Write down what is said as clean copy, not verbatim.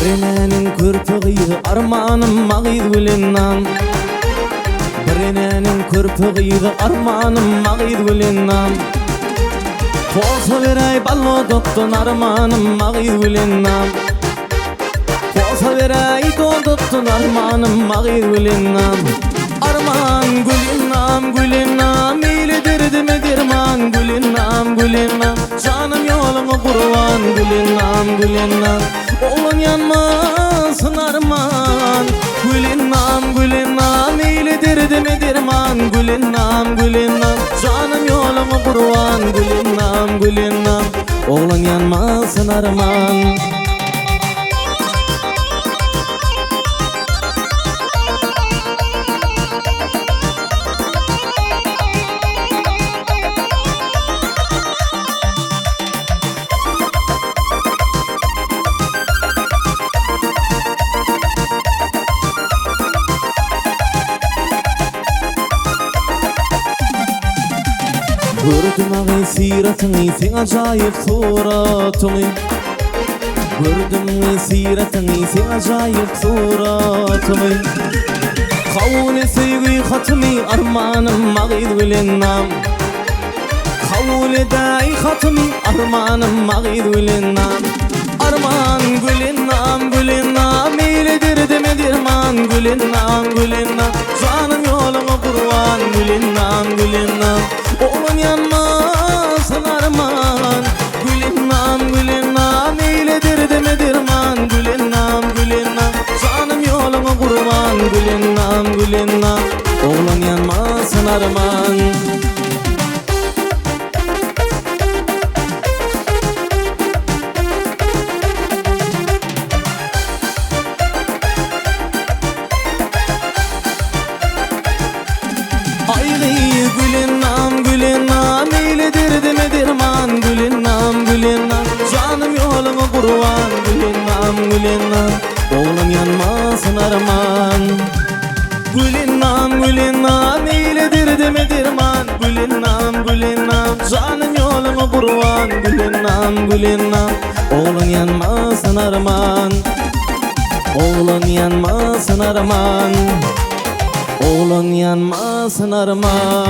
Birenenin körpüğüydü armanım mağid gülünnam. Birenenin körpüğüydü armanım mağid gülünnam. Posa veray ballo dottun armanım mağid gülünnam. Posa veray dottun armanım mağid gülünnam. Arman gülünnam gülünnam ile derdime derman gülünnam gülünnam. Canım yoluma kurban gülünnam gülünnam. Oğlun yanmasın arman gülünnam gülünnam ile derdime derman gülünnam gülünnam. Canım yoluma kurban gülünnam gülünnam. Oğlun yanmasın arman. Gördüm ağay siratını sen acayip suratını. Gördüm siratını sen acayip suratını. Kavule sevgi hatmi armanım mağid gülünnam. Kavule dahi hatmi armanım mağid gülünnam. Arman gülünnam gülünnam ile derdime derman gülünnam gülünnam. Canım yoluma kurban gülünnam gülünnam. Oğlun yanmasın arman gülünnam gülünnam ile derdime derman gülünnam gülünnam. Canım yoluma kurban gülünnam gülünnam. Oğlun yanmasın arman. Ayğıyı gülünnam gülünnam ile derdime derman gülünnam gülünnam. Canım yoluma kurban gülünnam gülünnam. Oğlum yanmasın arman gülünnam gülünnam ile derdime derman gülünnam gülünnam. Canım yoluma kurban gülünnam gülünnam. Oğlum yanmasın arman. Oğlum yanmasın arman. Oğlun yanmasın arman.